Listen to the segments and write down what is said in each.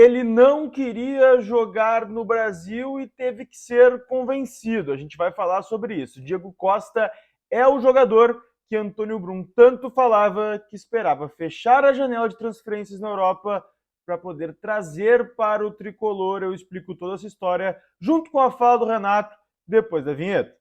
Ele não queria jogar no Brasil e teve que ser convencido. A gente vai falar sobre isso. Diego Costa é o jogador que Antônio Brum tanto falava que esperava fechar a janela de transferências na Europa para poder trazer para o tricolor. Eu explico toda essa história junto com a fala do Renato depois da vinheta.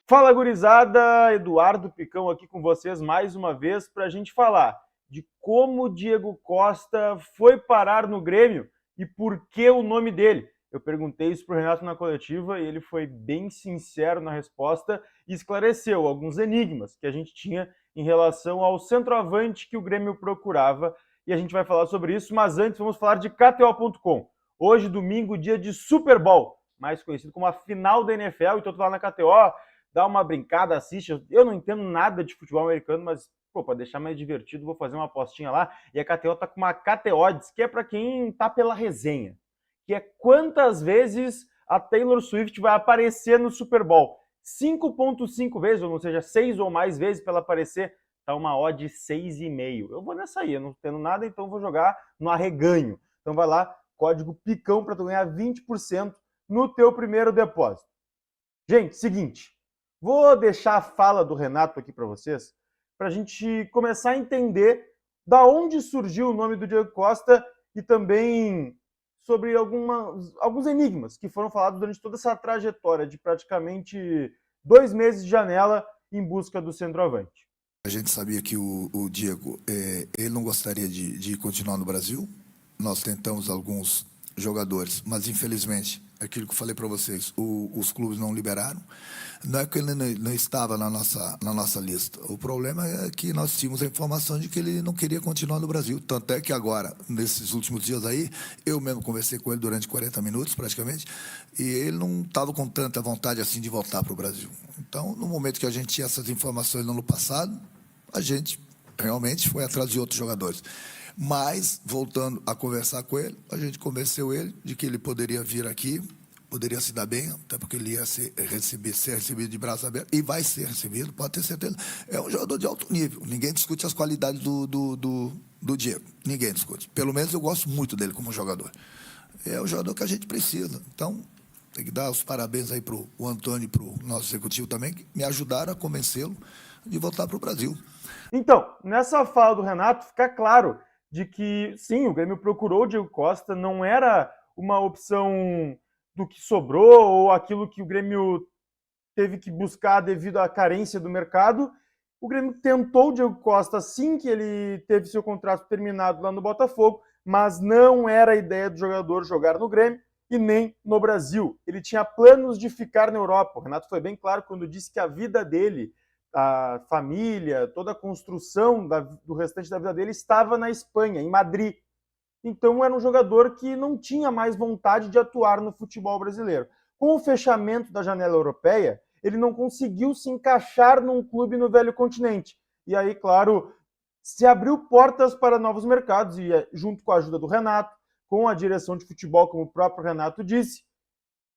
Fala, gurizada! Eduardo Picão aqui com vocês mais uma vez para a gente falar de como o Diego Costa foi parar no Grêmio e por que o nome dele. Eu perguntei isso para o Renato na coletiva e ele foi bem sincero na resposta e esclareceu alguns enigmas que a gente tinha em relação ao centroavante que o Grêmio procurava. E a gente vai falar sobre isso, mas antes vamos falar de KTO.com. Hoje, domingo, dia de Super Bowl, mais conhecido como a final da NFL, então tu vai lá na KTO, dá uma brincada, assiste. Eu não entendo nada de futebol americano, mas, para deixar mais divertido, vou fazer uma apostinha lá. E a KTO tá com uma KTO Odds, que é para quem tá pela resenha. Que é quantas vezes a Taylor Swift vai aparecer no Super Bowl. 5,5 vezes, ou seja, 6 ou mais vezes para ela aparecer. Tá uma odd 6,5. Eu vou nessa aí, eu não tendo nada, então vou jogar no arreganho. Então vai lá, código PICão para tu ganhar 20% no teu primeiro depósito. Gente, seguinte, vou deixar a fala do Renato aqui para vocês, para a gente começar a entender da onde surgiu o nome do Diego Costa e também sobre alguns enigmas que foram falados durante toda essa trajetória de praticamente 2 meses de janela em busca do centroavante. A gente sabia que o Diego, ele não gostaria de continuar no Brasil. Nós tentamos alguns jogadores, mas infelizmente, aquilo que eu falei para vocês, os clubes não liberaram. Não é que ele não estava na nossa lista. O problema é que nós tínhamos a informação de que ele não queria continuar no Brasil. Tanto é que agora, nesses últimos dias aí, eu mesmo conversei com ele durante 40 minutos, praticamente, e ele não estava com tanta vontade assim de voltar para o Brasil. Então, no momento que a gente tinha essas informações no ano passado, a gente realmente foi atrás de outros jogadores. Mas, voltando a conversar com ele, a gente convenceu ele de que ele poderia vir aqui, poderia se dar bem, até porque ele ia ser recebido de braços abertos, e vai ser recebido, pode ter certeza. É um jogador de alto nível. Ninguém discute as qualidades do Diego. Ninguém discute. Pelo menos eu gosto muito dele como jogador. É o jogador que a gente precisa. Então, tem que dar os parabéns aí para o Antônio e para o nosso executivo também, que me ajudaram a convencê-lo de voltar para o Brasil. Então, nessa fala do Renato, fica claro de que, sim, o Grêmio procurou o Diego Costa, não era uma opção do que sobrou ou aquilo que o Grêmio teve que buscar devido à carência do mercado. O Grêmio tentou o Diego Costa assim que ele teve seu contrato terminado lá no Botafogo, mas não era a ideia do jogador jogar no Grêmio e nem no Brasil. Ele tinha planos de ficar na Europa. O Renato foi bem claro quando disse que a vida dele, a família, toda a construção do restante da vida dele estava na Espanha, em Madrid. Então era um jogador que não tinha mais vontade de atuar no futebol brasileiro. Com o fechamento da janela europeia, ele não conseguiu se encaixar num clube no velho continente. E aí, claro, se abriu portas para novos mercados e junto com a ajuda do Renato, com a direção de futebol, como o próprio Renato disse,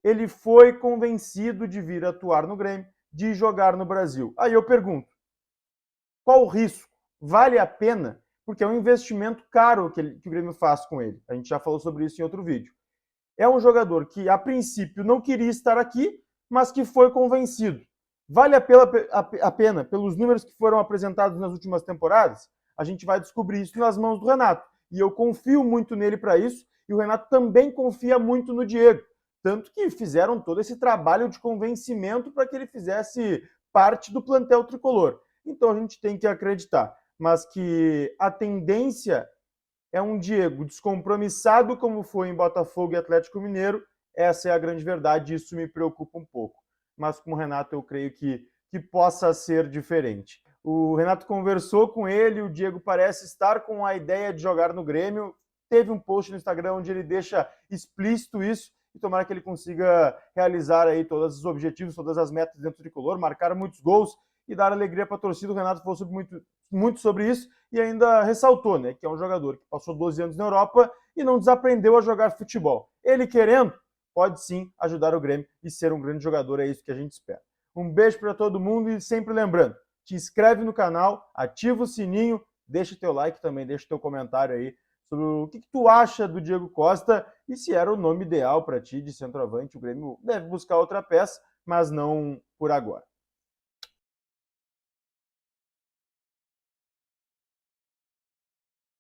ele foi convencido de vir atuar no Grêmio, de jogar no Brasil. Aí eu pergunto, qual o risco? Vale a pena? Porque é um investimento caro que o Grêmio faz com ele. A gente já falou sobre isso em outro vídeo. É um jogador que, a princípio, não queria estar aqui, mas que foi convencido. Vale a pena pelos números que foram apresentados nas últimas temporadas? A gente vai descobrir isso nas mãos do Renato. E eu confio muito nele para isso, e o Renato também confia muito no Diego. Tanto que fizeram todo esse trabalho de convencimento para que ele fizesse parte do plantel tricolor. Então a gente tem que acreditar. Mas que a tendência é um Diego descompromissado como foi em Botafogo e Atlético Mineiro, essa é a grande verdade, isso me preocupa um pouco. Mas com o Renato eu creio que possa ser diferente. O Renato conversou com ele, o Diego parece estar com a ideia de jogar no Grêmio, teve um post no Instagram onde ele deixa explícito isso, e tomara que ele consiga realizar aí todos os objetivos, todas as metas dentro do tricolor, marcar muitos gols e dar alegria para a torcida. O Renato falou muito sobre isso e ainda ressaltou, né, que é um jogador que passou 12 anos na Europa e não desaprendeu a jogar futebol. Ele querendo, pode sim ajudar o Grêmio e ser um grande jogador, é isso que a gente espera. Um beijo para todo mundo e sempre lembrando, te inscreve no canal, ativa o sininho, deixa teu like também, deixa teu comentário aí sobre o que tu acha do Diego Costa e se era o nome ideal para ti de centroavante. O Grêmio deve buscar outra peça, mas não por agora.